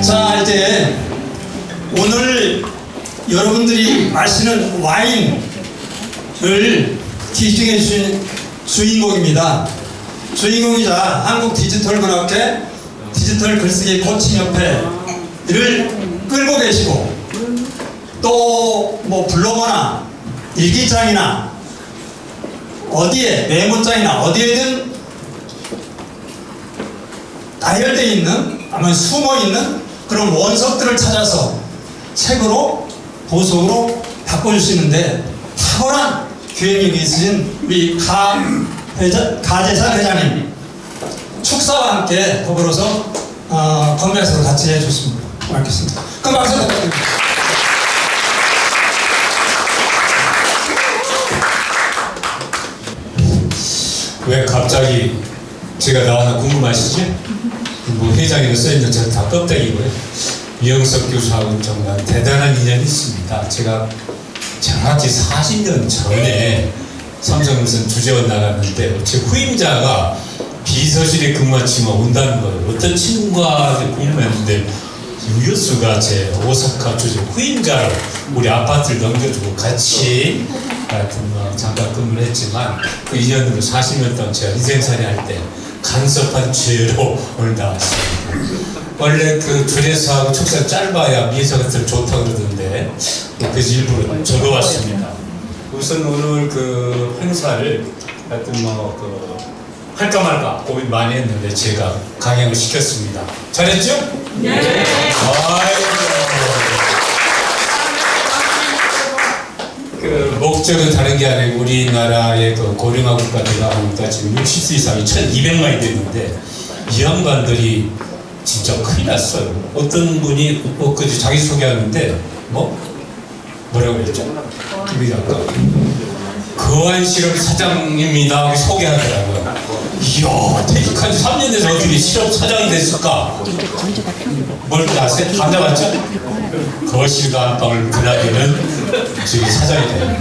자, 이제 오늘 여러분들이 마시는 와인을 기증해 주신 주인공입니다. 주인공이자 한국 디지털문학회 디지털 글쓰기 코칭협회를 끌고 계시고 또 뭐 블로거나 일기장이나 어디에 메모장이나 어디에든 나열되어 있는 아니면 숨어 있는 그런 원석들을 찾아서 책으로 도서로 바꿔주시는데 탁월한 기획력이 있으신 우리 가재산 회장님 축사와 함께 더불어서 건배사를 같이 해주셨습니다. 고맙겠습니다. 그럼 박수 부탁드립니다. 왜 갑자기 제가 나와나 궁금하시죠? 뭐 회장이라 써있는 저 다 껍데기고요. 이영석 교수하고는 정말 대단한 인연이 있습니다. 제가 정확히 40년 전에 삼성물산 주재원 나갔는데 제 후임자가 비서실에 근무하지만 온다는 거예요. 어떤 친구가 궁금했는데 유효수가 제 오사카 주재 후임자로 우리 아파트를 넘겨주고 같이 하여튼 잠깐 근무를 했지만 그 인연으로 40년 동안 제가 인생살이 할 때 간섭한 죄로 오늘 나왔습니다. 원래 그 주례사하고 축사 짧아야 미사 같은 좋다고 그러던데 그래서 일부러 적어왔습니다. 우선 오늘 그 행사를 하여튼 할까 말까 고민 많이 했는데 제가 강행을 시켰습니다. 잘했죠? 네. 아이고. 그 목적은 다른 게 아니고 우리나라의 그 고령화 국가들이 보니까 지금 60세 이상이 1200만이 됐는데 이 양반들이 진짜 큰일 났어요. 어떤 분이 엊그제 자기소개하는데 뭐라고 그랬죠? 우리 아까 거한실업 사장입니다 소개하더라고요. 이야, 퇴직한 지 3년 돼서 어떻게 실업 사장이 됐을까? 뭘 아세요? 감자 맞죠? 거실과 안방을 드나드는 저기 사장이 돼요.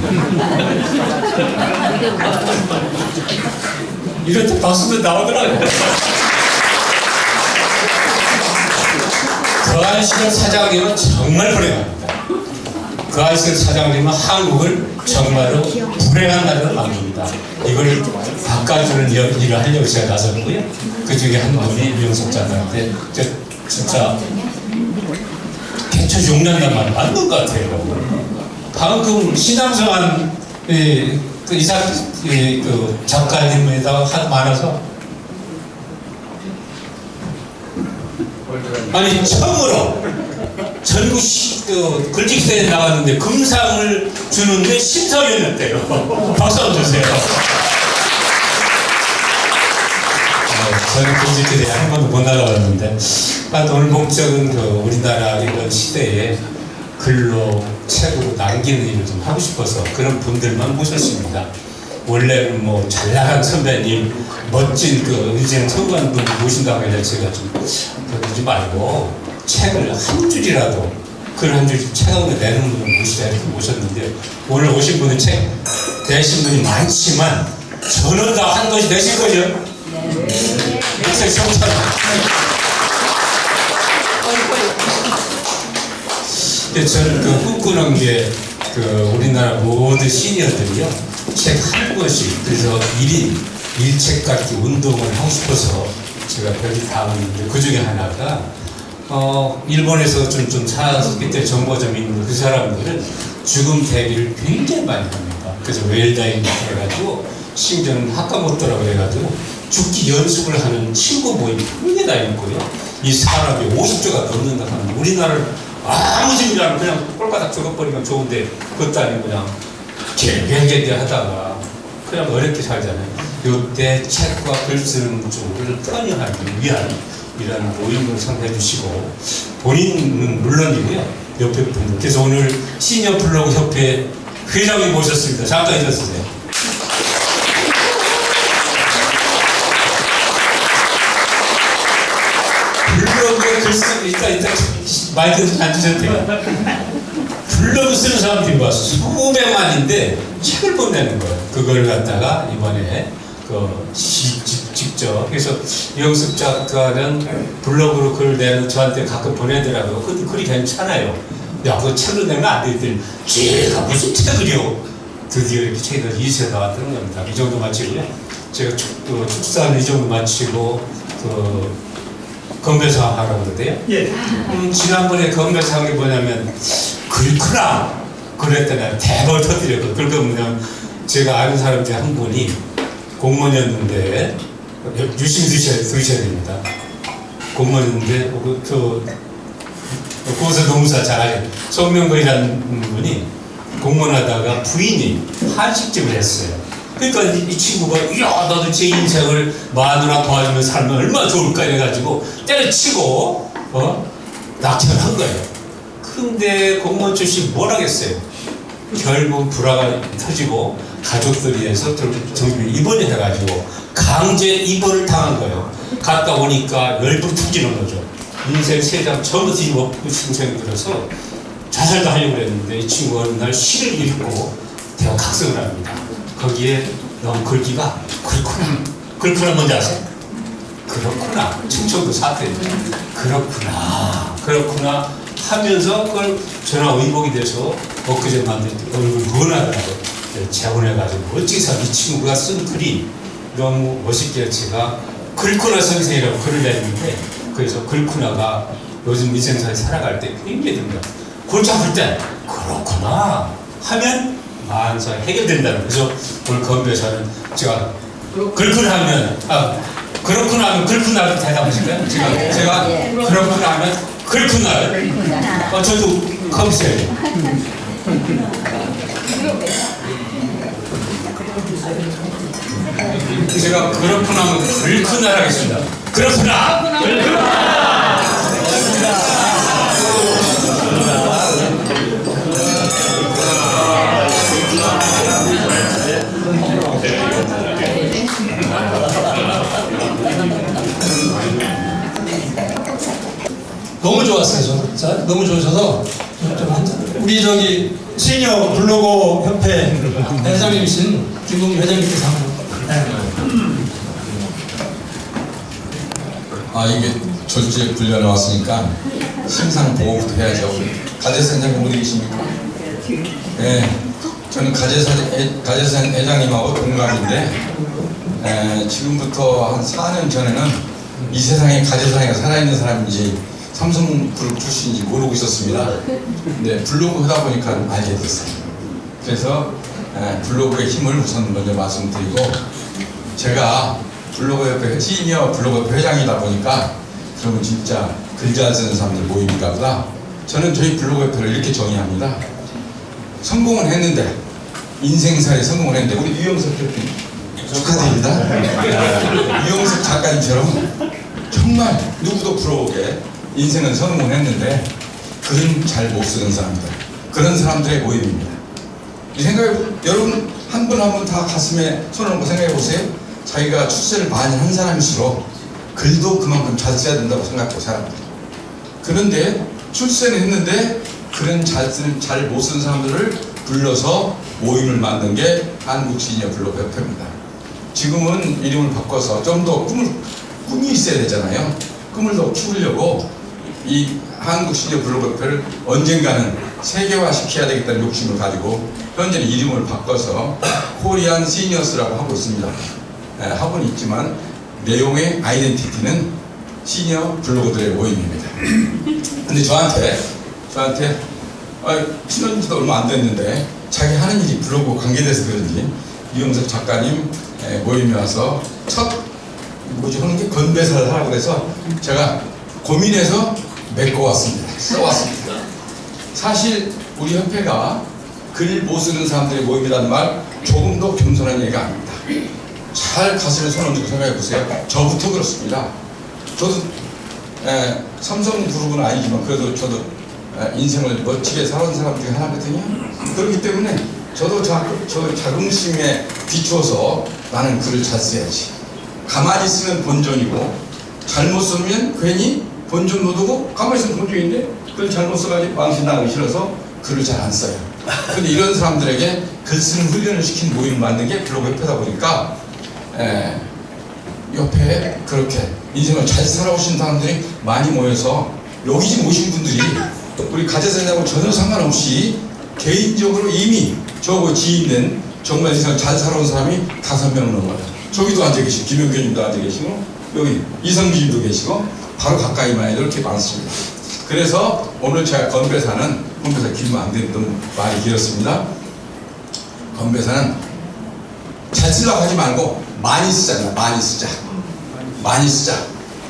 이럴 때 박수도 나오더라고요. 거한실업 사장님은 정말 불행합니다. 거한실업 사장님은 한국을 정말로 불행한 나라로 만듭니다. 이걸 바꿔주는 일을 하려고 제가 나섰고요. 그 중에 한 분이 이영석 장관한테 진짜 개처 용난단 말 맞는 것 같아요. 방금 신앙성한 그 작가님에다가 하도 많아서 아니 처음으로 전국 글짓대에 나갔는데 금상을 주는데 심사위원이었대요. 박수 한번 주세요. 저는 글짓대에 한 번도 못 나가봤는데 오늘 목적은 우리나라 이런 시대에 글로 책으로 남기는 일을 좀 하고 싶어서 그런 분들만 모셨습니다. 원래는 잘 나간 선배님 멋진 의정 청관분 모신다고 해서 제가 좀 그러지 말고 책을 한 줄이라도 글 한 줄 책 한 권 내는 분을 모시자 이렇게 모셨는데 오늘 오신 분은 책 내신 분이 많지만 저는 다 한 것이 내신 거죠? 네. 책 성찬. 저는 꿈꾸는 게 우리나라 모든 시니어들이요 책 한 권씩 그래서 1인 1책 갖기 운동을 하고 싶어서 제가 별이 다 왔는데 그 중에 하나가 일본에서 좀 살았기 때문에 정보가 좀 있는 그 사람들은 죽음 대비를 굉장히 많이 합니다. 그래서 웰다잉 해가지고 심지어는 학과 못 돌아 그래가지고 죽기 연습을 하는 친구 모임이 크게 다 있고요. 이 사람이 50조가 넘는다 하면 우리나라를 아무 준비 안 하고 그냥 꼴바닥 죽어버리면 좋은데 그것도 아니고 그냥 개개개 하다가 그냥 어렵게 살잖아요. 이때 책과 글 쓰는 쪽을 편의하기 위한 이런 모임을 상대해 주시고 본인은 물론이고요. 옆에 분들 그래서 오늘 시니어 블로그 협회 회장님 모셨습니다. 잠깐 해주세요. 블로그에 글 쓰는 이따 마이크 좀 안 주셔도 돼요. 블로그 쓰는 사람들이 수백만인데 책을 못 내는 거예요. 그걸 갖다가 이번에 직접. 그래서 이영숙 작가는 블로그로 글을 내는 저한테 가끔 보내더라고요. 근데 글이 괜찮아요. 야, 그거 책으로 내면 안 되더니 제가 무슨 책을요? 드디어 이렇게 책이 2세 나왔다는 겁니다. 이 정도 마치고요. 제가 축사는 이 정도 마치고 건배사 하라고 그러대요. 예. 지난번에 건배사 한 게 뭐냐면 그렇구나 그랬더니 대박을 터뜨렸고 그러니까 뭐냐면 제가 아는 사람 중에 한 분이 공무원이었는데 유심히 들으셔야 됩니다. 공무원이었는데 고서 노무사 잘하죠. 송명거이라는 분이 공무원하다가 부인이 한식집을 했어요. 그러니까 이 친구가 야 나도 제 인생을 마누라 도와주면 살면 얼마나 좋을까 해가지고 때려치고 낙찰을 한 거예요. 근데 공무원 출신 뭘 하겠어요. 결국 불화가 터지고 가족들이 해서 정말 입원을 해가지고 강제 입원을 당한 거예요. 갔다 오니까 열불 터지는 거죠. 인생 세상 전부 뒤집어 생각이 들어서 자살도 하려고 했는데 이 친구가 어느 날 시를 읽고 대학 각성을 합니다. 거기에 너무 글귀가 그렇구나 뭔지 아세요? 그렇구나 충청도 사투리입니다. 그렇구나 하면서 그걸 전화 의복이 돼서 엊그제 만든 얼굴 무언하더라고요. 재혼해가지고 어찌서 이 친구가 쓴 글이 너무 멋있게 제가 글쿠나 선생이라고 글을 내는데 그래서 글쿠나가 요즘 인생사에 살아갈 때 굉장히 듭니다. 골치 아플 때 그렇구나 하면 만사 해결된다는 그래서 오늘 건배사는 제가 그렇구나 하면 그렇구나 하면 그렇구나 대답하실까요? 제가 그렇구나 하면 그렇구나 저도 검색해요. 제가 그렇구나 하면 그렇구나 하겠습니다. 그렇구나 너무 좋았어요. 저는. 자, 너무 좋으셔서 우리 저기 시니어 블로거 협회 회장님이신 김웅 회장님께서 한번. 이게 졸지에 불려 나왔으니까 심상 보호부터 해야죠. 가재산 회장님 어디 계십니까? 네, 저는 가재산 회장님하고 동갑인데 지금부터 한 4년 전에는 이 세상에 가재산이가 살아있는 사람인지 삼성그룹 출신인지 모르고 있었습니다. 근데 블로그 하다 보니까 알게 됐어요. 그래서 블로그의 힘을 우선 먼저 말씀드리고 제가 블로그협회 시니어 블로그협회 회장이다 보니까 그러면 진짜 글 잘 쓰는 사람들 모임인가 보다. 저는 저희 블로그협회를 이렇게 정의합니다. 성공은 했는데 인생사에 성공을 했는데 우리 유영석 대표님 축하드립니다. 유영석 작가님처럼 정말 누구도 부러우게 인생은 성공을 했는데 글은 잘 못 쓰는 사람들 그런 사람들의 모임입니다. 이 생각에 여러분 한 분 한 분 다 가슴에 손을 얹고 생각해 보세요. 자기가 출세를 많이 한 사람일수록 글도 그만큼 잘 써야 된다고 생각하고 살아갑니다. 그런데 출세는 했는데 글은 잘 못 쓰는 사람들을 불러서 모임을 만든 게 한국 시니어 블로그 협회입니다. 지금은 이름을 바꿔서 좀 더 꿈이 있어야 되잖아요. 꿈을 더 키우려고 이 한국 시니어 블로그 협회를 언젠가는 세계화 시켜야 되겠다는 욕심을 가지고 현재는 이름을 바꿔서 코리안 시니어스라고 하고 있습니다. 하고는 있지만 내용의 아이덴티티는 시니어 블로거들의 모임입니다. 근데 저한테 친한 지도 얼마 안 됐는데 자기 하는 일이 블로그 관계돼서 그런지 이영석 작가님 모임에 와서 하는 게 건배사를 하라고 해서 제가 고민해서 메꿔 왔습니다. 써왔습니다. 사실 우리 협회가 글 못 쓰는 사람들의 모임이라는 말 조금도 겸손한 얘기가 아닙니다. 잘 가슴에 손 얹고 생각해 보세요. 저부터 그렇습니다. 저도 삼성그룹은 아니지만 그래도 저도 인생을 멋지게 살아온 사람 중에 하나거든요. 그렇기 때문에 저도 저 자긍심에 비추어서 나는 글을 잘 써야지. 가만히 쓰면 본전이고 잘못 쓰면 괜히 본전 못 오고 가만히 있으면 본전인데 글 잘못 써가지고 망신당하기 싫어서 글을 잘 안 써요. 근데 이런 사람들에게 글 쓰는 훈련을 시킨 모임 만든 게 블로그 협회다 보니까 옆에 그렇게 인생을 잘 살아오신 사람들이 많이 모여서 여기 지금 오신 분들이 우리 가제사님하고 전혀 상관없이 개인적으로 이미 저하고 지인된 정말 인생을 잘 살아온 사람이 5명 넘어요. 저기도 앉아 계시고 김영균님도 앉아 계시고 여기 이성진님도 계시고 바로 가까이 많이 이렇게 많습니다. 그래서 오늘 제가 건배사는 길면 안 되는 너무 말이 길었습니다. 건배사는 잘 쓰려고 하지 말고 많이 쓰자. 많이 쓰자.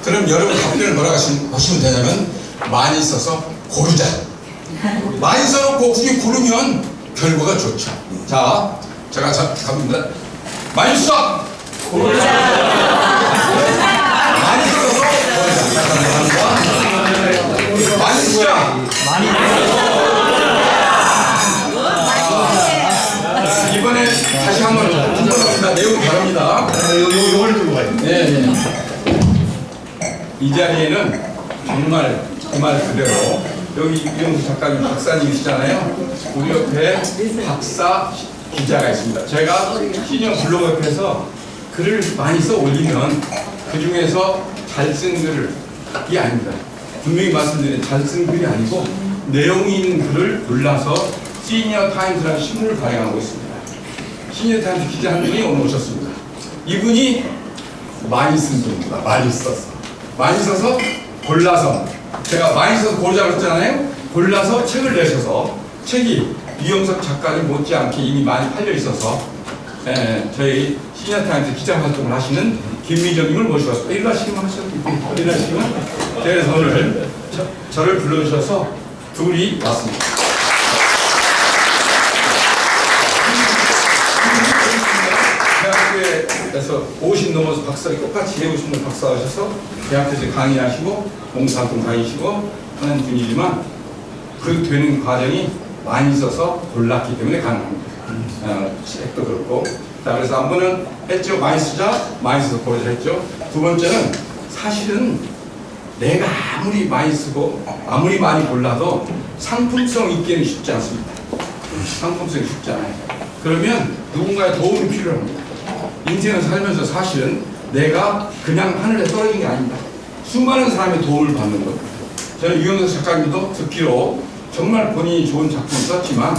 그럼 여러분 답변을 뭐라고 하시면 되냐면 많이 써서 고르자. 많이 써놓고 그게 고르면 결과가 좋죠. 자, 제가 갑니다. 많이 써! 고르자! 많이 써서 고르자. 많이 쓰자! 이번에 다시 한번 합니다. 내용 다릅니다. 요걸 들고 가요. 네. 이 자리에는 정말 그 말 그대로 여기 이용수 작가님 박사님이시잖아요. 우리 옆에 박사 기자가 있습니다. 제가 시니어 블로그 옆에서 글을 많이 써 올리면 그 중에서 잘 쓴 글이 아닙니다. 분명히 말씀드린 잘 쓴 글이 아니고 내용이 있는 글을 골라서 시니어 타임스라는 신문을 발행하고 있습니다. 시니어 타임스 기자 한 분이 오늘 오셨습니다. 이분이 많이 쓴 분입니다. 많이 써서 골라서 제가 많이 써서 고르자고 했잖아요. 골라서 책을 내셔서 책이 이영석 작가님 못지않게 이미 많이 팔려 있어서 저희 시니어타임스 기자 활동을 하시는 김미정님을 모시고 왔습니다. 일하시기만 하셨고 그래서 오늘 저를 불러주셔서 둘이 왔습니다. 대학교에서 50 넘어서 박사를 똑같이 150년 박사하셔서 대학교에서 강의하시고 봉사활동 다니시고 하는 분이지만 그 되는 과정이 많이 써서 골랐기 때문에 가능합니다. 책도 그렇고. 자, 그래서 한 번은 했죠. 많이 쓰자, 많이 써서 고르자 했죠. 두 번째는 사실은 내가 아무리 많이 쓰고 아무리 많이 골라도 상품성 있기는 쉽지 않습니다. 상품성이 쉽지 않아요. 그러면 누군가의 도움이 필요합니다. 인생을 살면서 사실은 내가 그냥 하늘에 떨어진 게 아닙니다. 수많은 사람의 도움을 받는 겁니다. 저는 유영석 작가님도 듣기로 정말 본인이 좋은 작품을 썼지만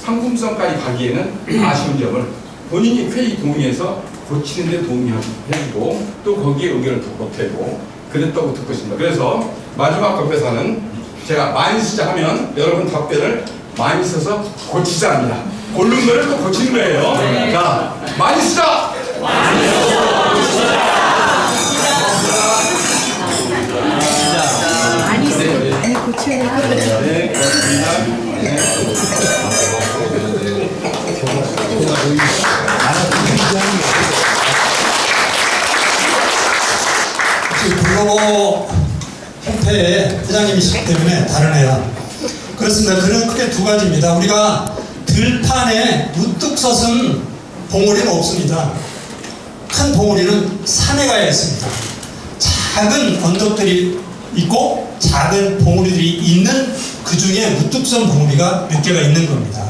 상품성까지 가기에는 아쉬운 점을 본인이 회의 동의해서 고치는 데 도움이 해주고 또 거기에 의견을 더 보태고 그랬다고 듣고 있습니다. 그래서 마지막 건배사는 제가 많이 쓰자 하면 여러분 답변을 많이 써서 고치자 합니다. 고른 거를 또 고치는 거예요. 네. 자, 많이 쓰자! 많이 써서 고치자! 많이 쓰고 많이 고쳐야 되거든요. 네, 그렇습니다. 네. 블로거 협회의 회장님이시기 때문에 다르네요. 그렇습니다. 글은 크게 두 가지입니다. 우리가 들판에 우뚝 솟은 봉우리는 없습니다. 큰 봉우리는 산에 가야 있습니다. 작은 언덕들이 있고 작은 봉우리들이 있는 그 중에 우뚝 선 봉우리가 몇 개가 있는 겁니다.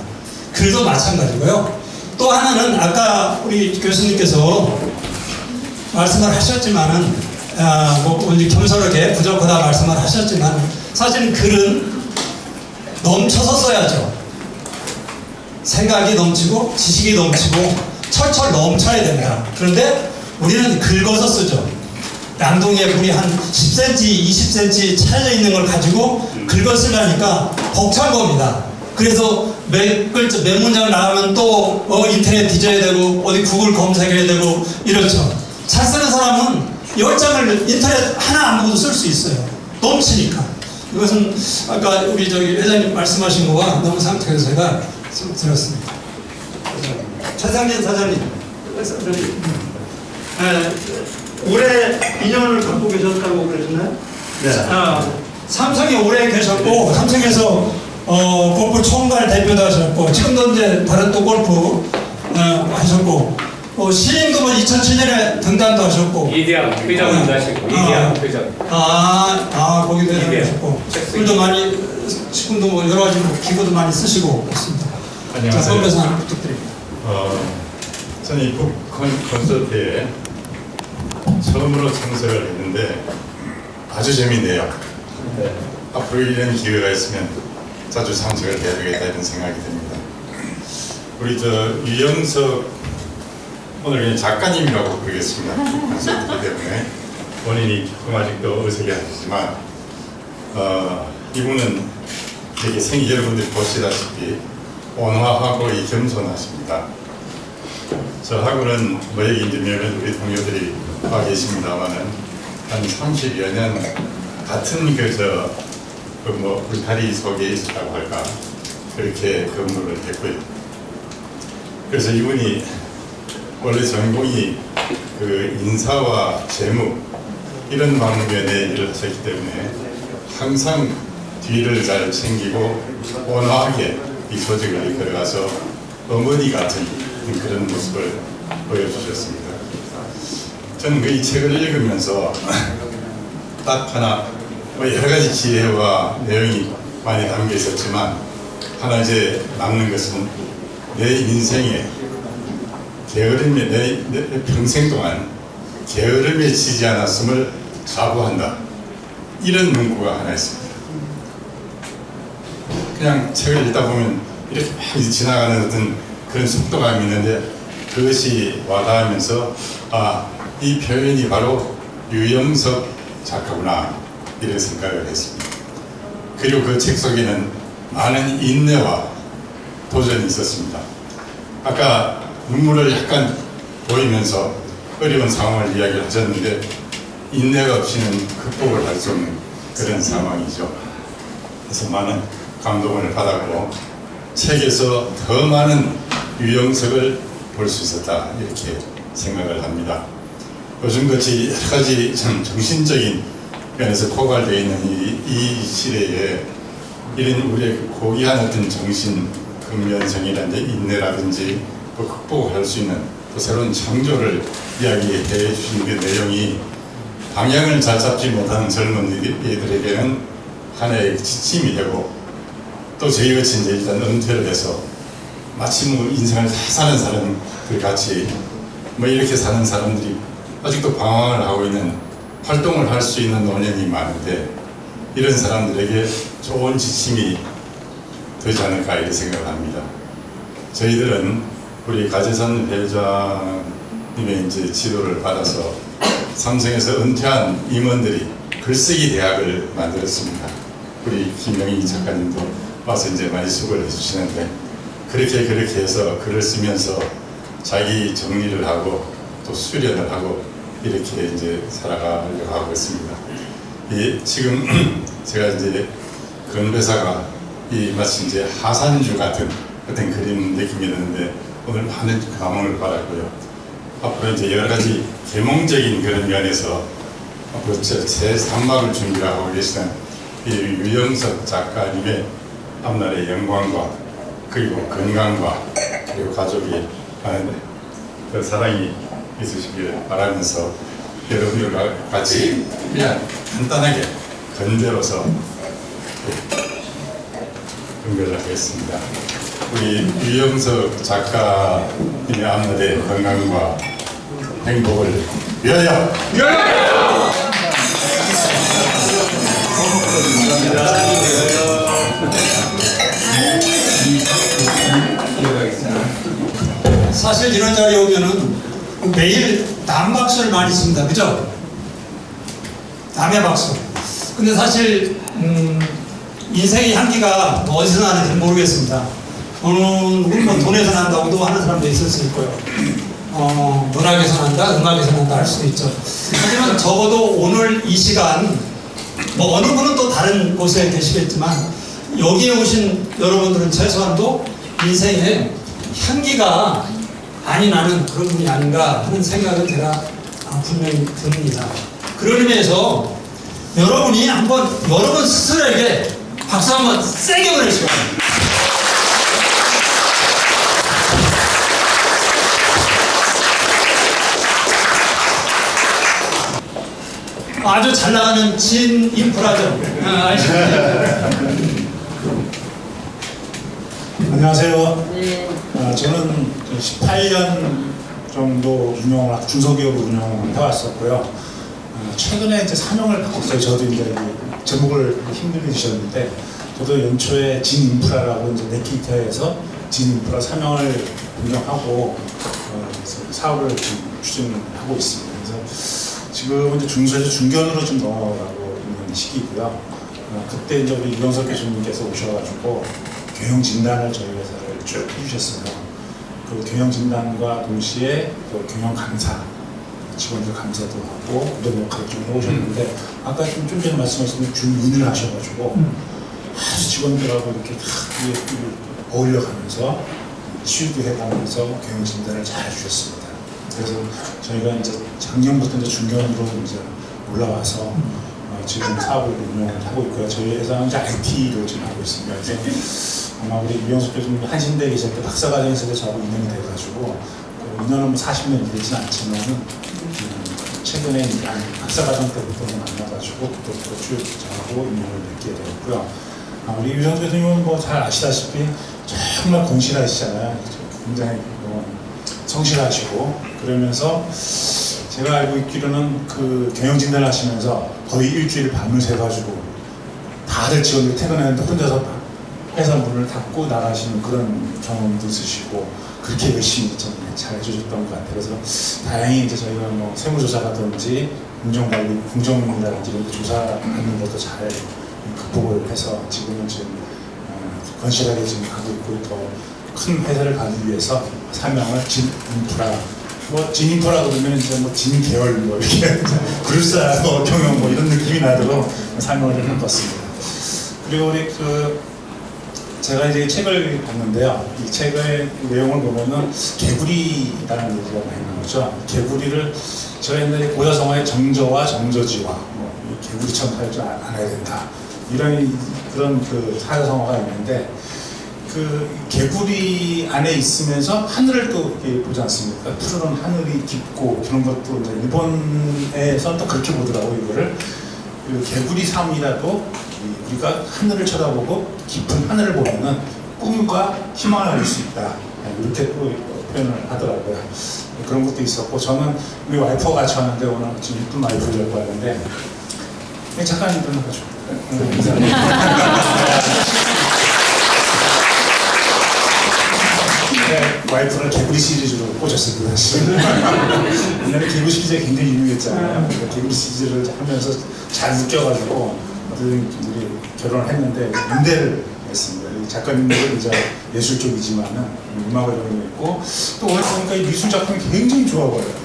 글도 마찬가지고요. 또 하나는 아까 우리 교수님께서 말씀을 하셨지만은 겸손하게 부족하다 말씀을 하셨지만 사실은 글은 넘쳐서 써야죠. 생각이 넘치고 지식이 넘치고 철철 넘쳐야 됩니다. 그런데 우리는 긁어서 쓰죠. 양동이에 물이 한 10cm, 20cm 차져 있는 걸 가지고 긁어 쓰려니까 벅찬 겁니다. 그래서 몇 문장 나가면 또 인터넷 뒤져야 되고 어디 구글 검색해야 되고 이렇죠. 잘 쓰는 사람은 10장을 인터넷 하나 안 보고도 쓸 수 있어요. 넘치니까. 이것은 아까 우리 회장님 말씀하신 거와 너무 상태에서 제가 들었습니다. 최상진 사장님. 올해 인연을 갖고 계셨다고 그러셨나요? 네. 삼성에 오래 계셨고 삼성에서 골프 총괄 대표도 하셨고 지금도 이제 다른 또 골프 하셨고 신임금은 2007년에 등단도 하셨고 이대학 회장님도 하시고 이대학 회장. 거기도 하셨고 글도 많이 식품도 뭐 여러 가지 기구도 많이 쓰시고 있습니다. 안녕하세요. 자, 선배사 부탁드립니다. 저는 이 북 콘서트에 처음으로 참석을 했는데 아주 재밌네요. 앞으로 이런 기회가 있으면 자주 참석을 해야 되겠다 이런 생각이 듭니다. 우리 유영석 오늘 그냥 작가님이라고 부르겠습니다. 그렇기 때문에 본인이 조금 아직도 어색해하시지만 이분은 되게 여러분들이 보시다시피 온화하고 겸손하십니다. 저하고는 뭐 여기 이제 몇몇 우리 동료들이 와 계십니다만은 한 30여 년 같은 울타리 속에 있었다고 할까 그렇게 근무를 했고요. 그래서 이분이 원래 전공이 인사와 재무 이런 방면의 일을 하셨기 때문에 항상 뒤를 잘 챙기고 온화하게 이 조직을 이끌어가서 어머니 같은 그런 모습을 보여주셨습니다. 저는 이 책을 읽으면서 딱 하나 여러 가지 지혜와 내용이 많이 담겨 있었지만 하나 이제 남는 것은 내 인생에 게으름에 내 평생 동안 게으름에 지지 않았음을 자부한다. 이런 문구가 하나 있습니다. 그냥 책을 읽다 보면 이렇게 막 지나가는 어떤 그런 속도감이 있는데 그것이 와닿으면서 이 표현이 바로 유영석 작가구나 이런 생각을 했습니다. 그리고 그 책 속에는 많은 인내와 도전이 있었습니다. 아까 눈물을 약간 보이면서 어려운 상황을 이야기를 하셨는데 인내가 없이는 극복을 할 수 없는 그런 상황이죠. 그래서 많은 감동을 받았고 책에서 더 많은 유영석을 볼 수 있었다 이렇게 생각을 합니다. 요즘같이 여러 가지 참 정신적인 면에서 고갈되어 있는 이 시대에 이런 우리의 고귀한 어떤 정신 근면성이라든지 인내라든지 또 극복할 수 있는 또 새로운 창조를 이야기해 주신 그 내용이 방향을 잘 잡지 못하는 젊은이들에게는 하나의 지침이 되고 또 저희같이 이제 일단 은퇴를 해서 마치 인생을 다 사는 사람들 같이 이렇게 사는 사람들이 아직도 방황을 하고 있는 활동을 할 수 있는 노년이 많은데 이런 사람들에게 좋은 지침이 되지 않을까 이렇게 생각을 합니다. 저희들은 우리 가재선 회장님의 이제 지도를 받아서 삼성에서 은퇴한 임원들이 글쓰기 대학을 만들었습니다. 우리 김영희 작가님도 와서 이제 많이 수고를 해주시는데 그렇게 해서 글을 쓰면서 자기 정리를 하고 또 수련을 하고 이렇게 이제 살아가려고 하고 있습니다. 지금 제가 이제 건배사가 마치 이제 하산주 같은 어떤 그림 느낌이 드는데 오늘 많은 감흥을 받았고요. 앞으로 이제 여러 가지 계몽적인 그런 면에서 앞으로 제 3막을 준비하고 계시는 이 유영석 작가님의 앞날의 영광과 그리고 건강과 그리고 가족이 많은 그 사랑이 있으시길 바라면서 여러분들과 같이 그냥 간단하게 건배로서 건배를 하겠습니다. 우리 유영석 작가님의 앞날의 건강과 행복을 위하여! 사실 이런 자리에 오면은 매일 남박수를 많이 씁니다. 그죠? 남의 박수. 근데 사실 인생의 향기가 어디서 나는지 모르겠습니다. 어느 누구는 돈에서 난다고도 하는 사람도 있을 수 있고요. 문학에서 난다, 음악에서 난다 할 수도 있죠. 하지만 적어도 오늘 이 시간 어느 분은 또 다른 곳에 계시겠지만 여기에 오신 여러분들은 최소한도 인생에 향기가 많이 나는 그런 분이 아닌가 하는 생각은 제가 분명히 듭니다. 그런 의미에서 여러분이 한번 여러분 스스로에게 박수 한번 세게 보내시기 바랍니다. 아주 잘 나가는 진 인프라죠. 안녕하세요. 저는 18년 정도 운영을 중소기업을 운영을 해왔었고요. 최근에 이제 사명을 바꿨어요. 저도 이제 제목을 힘들게 주셨는데 저도 연초에 진인프라라고 이제 네키타에서 진인프라 사명을 변경하고 사업을 좀 추진하고 있습니다. 그래서 지금 이제 중소에서 중견으로 좀 넘어가고 있는 시기고요. 그때 이제 우리 이병석 교수님께서 오셔가지고 경영 진단을 저희 회사를 쭉 해주셨어요. 그 경영 진단과 동시에 또 경영 강사, 직원들 강사도 하고 그런 역할을 좀 해오셨는데 아까 좀 전에 말씀하신 준인을 하셔가지고 아주 직원들하고 이렇게 어울려가면서 치유도 해가면서 경영 진단을 잘 해주셨습니다. 그래서 저희가 이제 작년부터 이제 중견으로 이제 올라와서 지금 사업을 운영을 하고 있고요. 저희 회사는 이제 IT를 지금 하고 있습니다. 그래서 아마 우리 이병석 교수님 한신대에 계실 때 박사과정에서도 저하고 인연이 돼가지고 인연은 뭐 40년이 되지는 않지만은 최근에 박사과정 때부터 만나가지고 그때부터 쭉 저하고 인연을 맺게 되었고요. 우리 이병석 교수님은 뭐 잘 아시다시피 정말 공실하시잖아요. 굉장히 성실하시고 그러면서 제가 알고 있기로는 그 경영진단을 하시면서 거의 일주일 밤을 새가지고 다들 직원들이 퇴근하는데 혼자서 회사 문을 닫고 나가시는 그런 경험도 있으시고 그렇게 열심히 좀 잘 해주셨던 것 같아요. 그래서 다행히 이제 저희가 뭐 세무조사라든지 공정관리, 공정이라든지 이런 조사하는 것도 잘 극복을 해서 지금은 지금 건실하게 지금 가고 있고 더 큰 회사를 가기 위해서 사명을 진인프라 진인프라 그러면 이제 뭐 진계열 뭐 이렇게 그럴싸한 뭐 경영 뭐 이런 느낌이 나도록 사명을 좀 바꿨습니다. 그리고 우리 제가 이제 책을 봤는데요. 이 책의 내용을 보면은 개구리라는 얘기가 많이 나오죠. 개구리를 제가 옛날에 고사성어의 정저와 정저지와 뭐 개구리처럼 살지 않아야 된다. 이런 그런 그 사자성어가 있는데 그 개구리 안에 있으면서 하늘을 또 이렇게 보지 않습니까? 푸르른 하늘이 깊고 그런 것도 이제 일본에서는 또 그렇게 보더라고요. 이거를 그 개구리 삶이라도 우리가 하늘을 쳐다보고 깊은 하늘을 보면은 꿈과 희망을 가질 수 있다. 이렇게 또 표현을 하더라고요. 그런 것도 있었고 저는 우리 와이프와 같이 왔는데 오늘 지금 이쁜 와이프를 데리고 왔는데 잠깐 일어나가지고 와이프를 개구리 시리즈로 꽂았습니다. 옛날에 개구리 시리즈가 굉장히 유명했잖아요. 개구리 시리즈를 하면서 잘 웃겨가지고 어떤 분들이 결혼을 했는데 문대를 했습니다. 작가님들은 이제 예술 쪽이지만은 음악을 연구했고 또 오늘 보니까 이 미술 작품이 굉장히 좋아 보여요.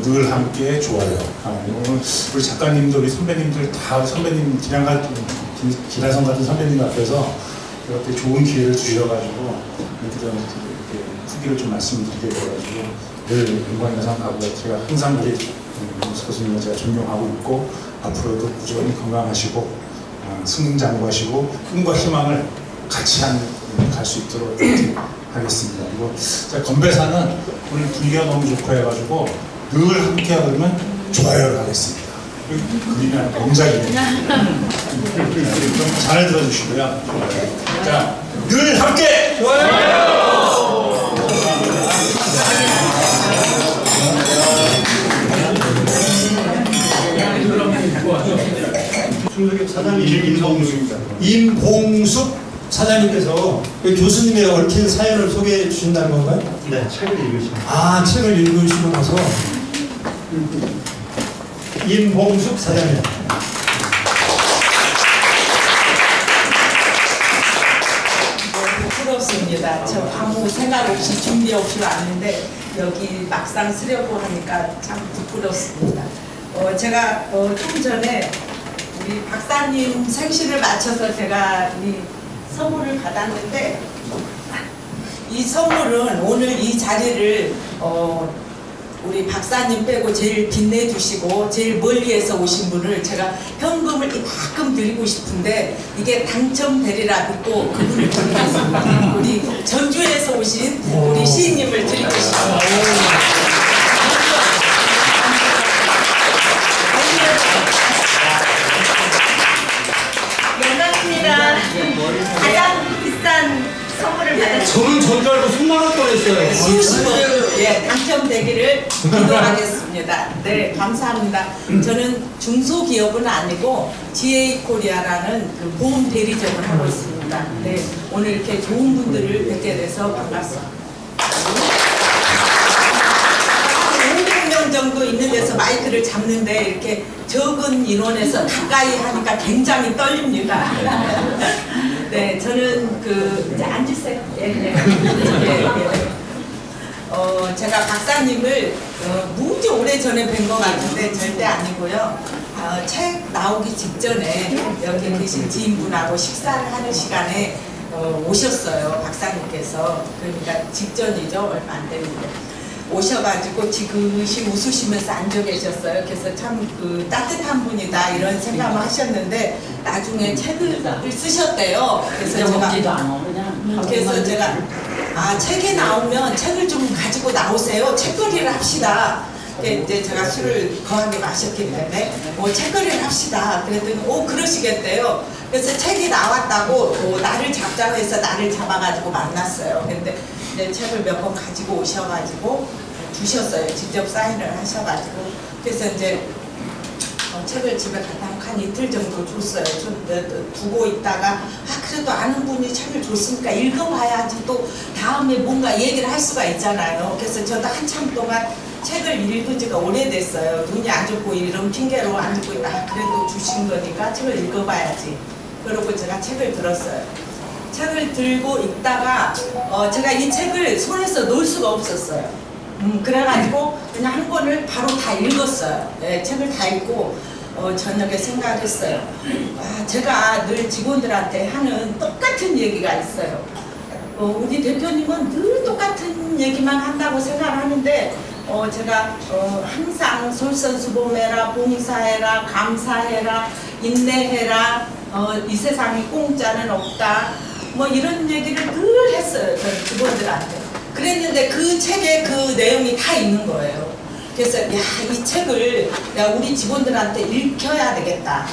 늘 함께 좋아요. 오늘 우리 작가님들, 우리 선배님들 다 선배님 기라성 같은 선배님 앞에서 이렇게 좋은 기회를 주셔가지고 이렇게 후기를 좀 말씀드리게 돼가지고 늘 영광이라 생각하고요. 제가 항상 우리 교수님을 제가 존경하고 있고 앞으로도 꾸준히 건강하시고 승승장구하시고 꿈과 희망을 같이 갈 수 있도록 하겠습니다. 그리고 제가 건배사는 오늘 분위기가 너무 좋고 해가지고 늘 함께 하면 좋아요를 하겠습니다. 그림이 아니라 동작이에요. 좀 잘 들어주시고요. 자, 늘 함께 좋아요! 사장님 임봉숙 사장님께서 교수님의 얽힌 사연을 소개해 주신다는 건가요? 네, 책을 읽으시면. 아, 책을 읽으시고 나서 임봉숙 사장님. 부끄럽습니다. 저 아무 생각 없이 준비 없이 왔는데 여기 막상 쓰려고 하니까 참 부끄럽습니다. 제가 좀 전에 우리 박사님 생신을 맞춰서 제가 이 선물을 받았는데 이 선물은 오늘 이 자리를 우리 박사님 빼고 제일 빛내주시고 제일 멀리에서 오신 분을 제가 현금을 이만큼 드리고 싶은데 이게 당첨되리라 믿고 그분을 드리겠습니다. 우리 전주에서 오신 우리 시인님을 드리고 싶습니다. 영광입니다. 가장 비싼 선물을 받았습니다. 저는 전주 알고 10만 원 뻔했어요. 수십 원. 예, 당첨되기를 기도하겠습니다. 네, 감사합니다. 저는 중소기업은 아니고 GA 코리아라는 그 보험 대리점을 하고 있습니다. 네, 오늘 이렇게 좋은 분들을 뵙게 돼서 반갑습니다. 500명 정도 있는 데서 마이크를 잡는데 이렇게 적은 인원에서 가까이 하니까 굉장히 떨립니다. 네, 저는 이제 앉으세요. 예. 제가 박사님을 무지 오래 전에 뵌 것 같은데 절대 아니고요. 책 나오기 직전에 여기 계신 지인분하고 식사를 하는 시간에 오셨어요. 박사님께서. 그러니까 직전이죠. 얼마 안 됐는데. 오셔가지고 지그시 웃으시면서 앉아 계셨어요. 그래서 참 따뜻한 분이다 이런 생각을 하셨는데 나중에 책을 쓰셨대요. 그래서 제가 책에 나오면 책을 좀 가지고 나오세요. 책거리를 합시다. 이제 제가 술을 거하게 마셨기 때문에 책거리를 합시다. 그랬더니 그러시겠대요. 그래서 책이 나왔다고 나를 잡자고 해서 나를 잡아가지고 만났어요. 근데 이제 책을 몇 권 가지고 오셔가지고 주셨어요. 직접 사인을 하셔가지고. 그래서 이제 책을 집에 갖다 한 이틀 정도 줬어요. 두고 있다가 그래도 아는 분이 책을 줬으니까 읽어봐야지 또 다음에 뭔가 얘기를 할 수가 있잖아요. 그래서 저도 한참 동안 책을 읽은 지가 오래됐어요. 눈이 안 좋고 이런 핑계로 안 읽고 있다. 그래도 주신 거니까 책을 읽어봐야지. 그러고 제가 책을 들었어요. 책을 들고 있다가 제가 이 책을 손에서 놓을 수가 없었어요. 그래가지고 그냥 한 권을 바로 다 읽었어요. 네, 책을 다 읽고 저녁에 생각했어요. 제가 늘 직원들한테 하는 똑같은 얘기가 있어요. 우리 대표님은 늘 똑같은 얘기만 한다고 생각하는데 제가 항상 솔선수범해라, 봉사해라, 감사해라, 인내해라, 이 세상에 공짜는 없다, 이런 얘기를 늘 했어요. 저는 직원들한테. 그랬는데 그 책에 그 내용이 다 있는 거예요. 그래서 이 책을 우리 직원들한테 읽혀야 되겠다.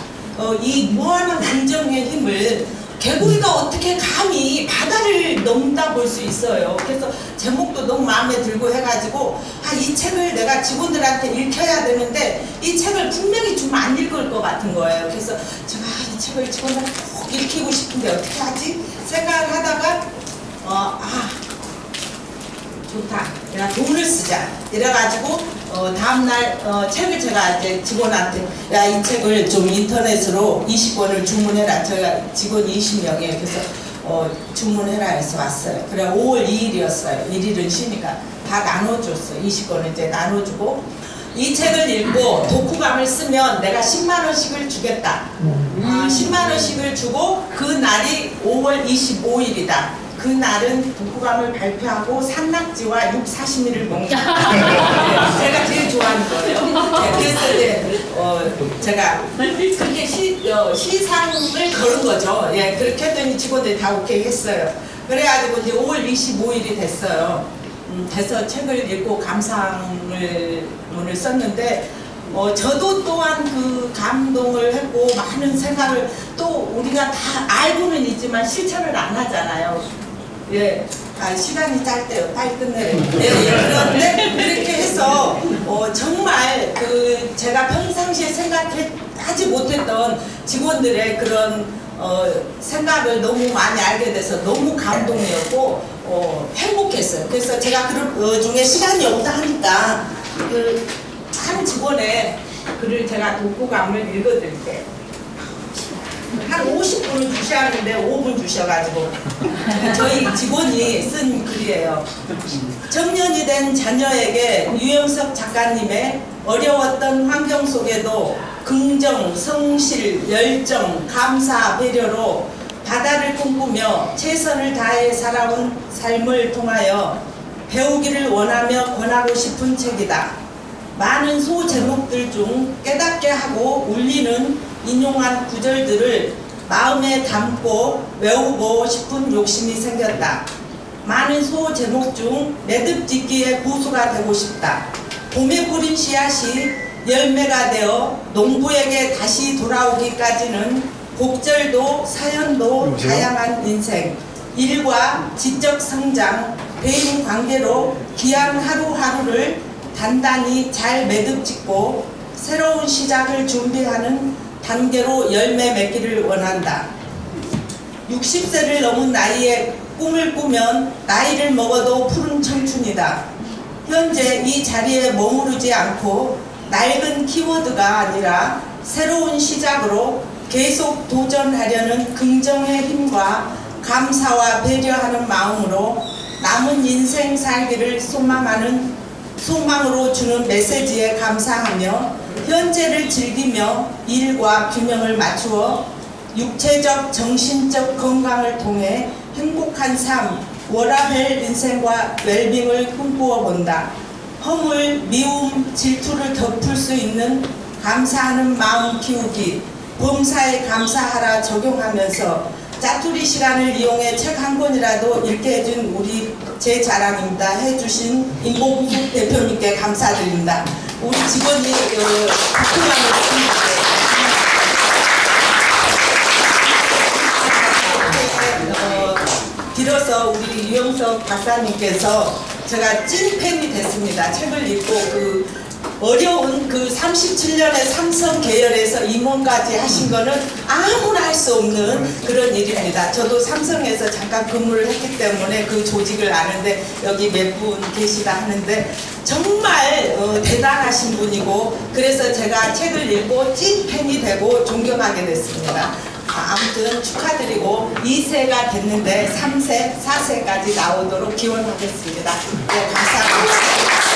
이 무한한 감정의 힘을 개구리가 어떻게 감히 바다를 넘다 볼 수 있어요. 그래서 제목도 너무 마음에 들고 해가지고 이 책을 내가 직원들한테 읽혀야 되는데 이 책을 분명히 좀 안 읽을 것 같은 거예요. 그래서 제가 이 책을 직원들한테 꼭 읽히고 싶은데 어떻게 하지? 생각을 하다가 좋다. 내가 돈을 쓰자. 이래가지고 다음날 책을 제가 이제 직원한테 이 책을 좀 인터넷으로 20권을 주문해라. 저희가 직원이 20명이에요. 그래서 주문해라 해서 왔어요. 그래 5월 2일이었어요. 1일은 쉬니까 다 나눠줬어요. 20권을 이제 나눠주고 이 책을 읽고 독후감을 쓰면 내가 10만 원씩을 주겠다. 10만 원씩을 주고 그 날이 5월 25일이다. 그 날은 독후감을 발표하고 산낙지와 육 사시미를 먹는 제가 제일 좋아하는 거예요. 그래서 이제 제가 그렇게 시상을 거는 거죠. 그렇게 했더니 직원들이 다 오케이 했어요. 그래가지고 이제 5월 25일이 됐어요. 돼서 책을 읽고 감상문을 썼는데 저도 또한 그 감동을 했고 많은 생각을 또 우리가 다 알고는 있지만 실천을 안 하잖아요. 시간이 짧대요. 빨리 끝내요. 그런데 그렇게 해서 정말 제가 평상시에 생각하지 못했던 직원들의 그런 생각을 너무 많이 알게 돼서 너무 감동이었고 행복했어요. 그래서 제가 그런 중에 시간이 없다 하니까 한 직원의 글을 제가 독후감을 읽어드릴게요. 한 50분을 주셔야하는데 5분 주셔가지고 저희 직원이 쓴 글이에요. 청년이 된 자녀에게 유영석 작가님의 어려웠던 환경 속에도 긍정, 성실, 열정, 감사, 배려로 바다를 꿈꾸며 최선을 다해 살아온 삶을 통하여 배우기를 원하며 권하고 싶은 책이다. 많은 소제목들 중 깨닫게 하고 울리는 인용한 구절들을 마음에 담고 외우고 싶은 욕심이 생겼다. 많은 소제목 중 매듭짓기의 고수가 되고 싶다. 봄에 뿌린 씨앗이 열매가 되어 농부에게 다시 돌아오기까지는 곡절도 사연도 다양한 인생, 일과 지적 성장, 대인 관계로 귀한 하루하루를 단단히 잘 매듭짓고 새로운 시작을 준비하는 단계로 열매 맺기를 원한다. 60세를 넘은 나이에 꿈을 꾸면 나이를 먹어도 푸른 청춘이다. 현재 이 자리에 머무르지 않고 낡은 키워드가 아니라 새로운 시작으로 계속 도전하려는 긍정의 힘과 감사와 배려하는 마음으로 남은 인생 살기를 소망으로 주는 메시지에 감사하며 현재를 즐기며 일과 균형을 맞추어 육체적, 정신적 건강을 통해 행복한 삶, 워라밸 인생과 웰빙을 꿈꾸어 본다. 허물, 미움, 질투를 덮을 수 있는 감사하는 마음 키우기, 범사에 감사하라 적용하면서 짜투리 시간을 이용해 책 한 권이라도 읽게 해준 제 자랑입니다. 해주신 임봉숙 대표님께 감사드립니다. 우리 직원이 부끄러움을 빌어서 우리 유영석 박사님께서 제가 찐팬이 됐습니다. 책을 읽고 어려운 37년의 삼성 계열에서 임원까지 하신 거는 아무나 할 수 없는 그런 일입니다. 저도 삼성에서 잠깐 근무를 했기 때문에 그 조직을 아는데 여기 몇 분 계시다 하는데 정말 대단하신 분이고 그래서 제가 책을 읽고 찐팬이 되고 존경하게 됐습니다. 아무튼 축하드리고 2세가 됐는데 3세, 4세까지 나오도록 기원하겠습니다. 네, 감사합니다.